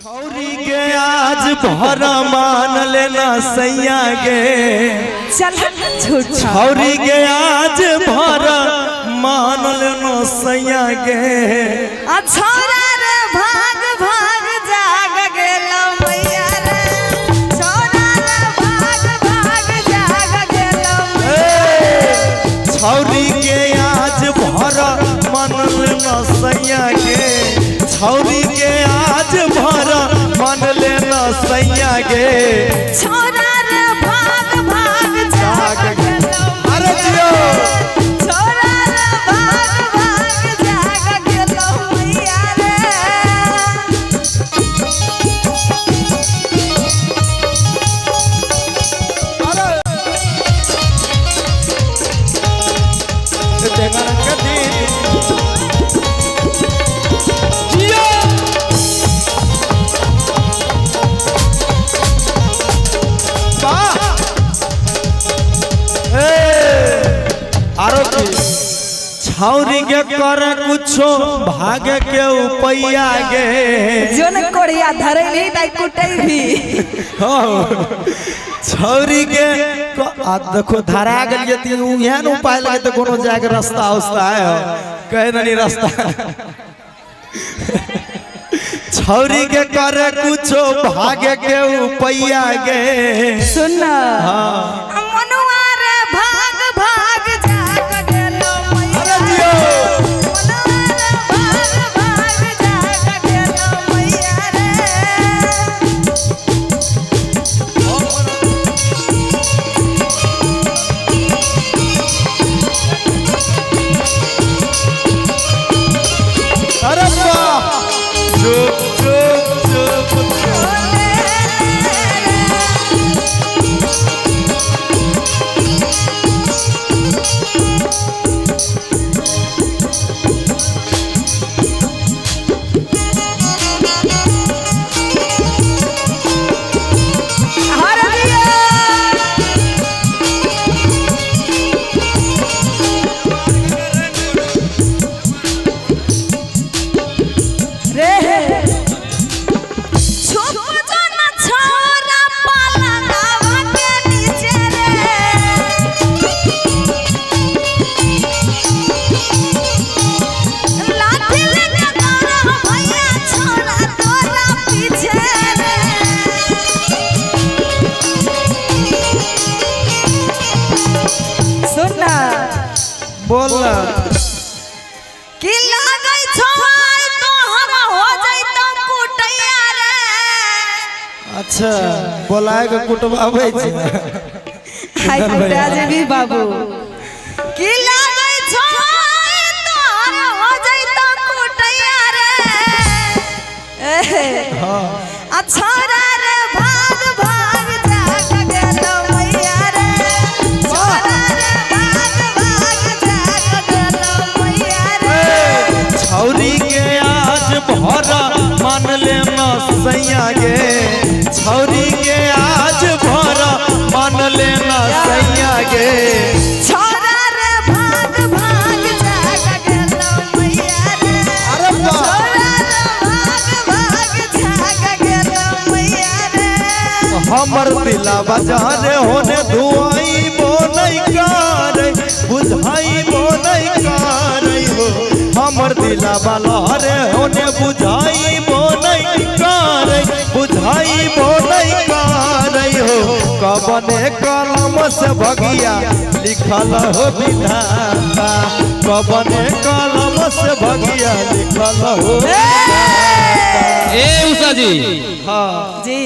छौरी के आज भर मान लेना सैया गे चल झूठ छौरी के आज भर मान लेना सैया गे छोरा रे भाग भाग जाग गेलो मैया रे छोरा रे भाग भाग जाग गेलो छौरी के आज भर मान लेना सैया गे छौरी के आज भर मान लेना सैया गे छोरा रे भाग भाग जाग गेलो अरे जियो छोरा रे भाग भाग जाग गेलो मैया रे छौरी के कर कुछो भाग के उपैया गे जोन कोड़िया धरे नहीं ताई कुटई भी छौरी के देखो धरा गलिए ती उहेन उपाय लगे तो कोनो जाके रास्ता उस्ता है कहे नहीं रास्ता छौरी के कर कुछो भाग के उपैया गे सुन मनुआ रे भाग भाग जाग गेलो मैया रे मनुआ रे भाग भाग जाग गेलो मैया रे अरे वाह चुप चुप चुप बोल कि लागै छवाई तो हम हो जइतो कुटैया रे अच्छा बोलाए के कुटबाबै छै हाय कुटा जे भी बाबू कि लागै छवाई तो हम हो जइतो कुटैया रे हां अच्छा रे भाग भाग जाग गेलो मैया रे छोरा रे भाग भाग जाग गेलो मैया रे छौरी के आज भर मान लेना सैया गे छौरी के आज भर मान लेना सैया गे छोरा रे भाग भाग जाग गेलो मैया रे अरे वाह छोरा रे भाग भाग जाग गेलो मैया रे हमर दिला बजारे होने धुआई बोनै कार बुझाई बोनै कार हो हमर दिला बलहरे होने बुझाई बोनै कार बुझाई बोनै कार हो कबने कलम से भगिया लिखल हो विधाता कबने कलम से भगिया लिखल हो ए उषा जी हाँ जी।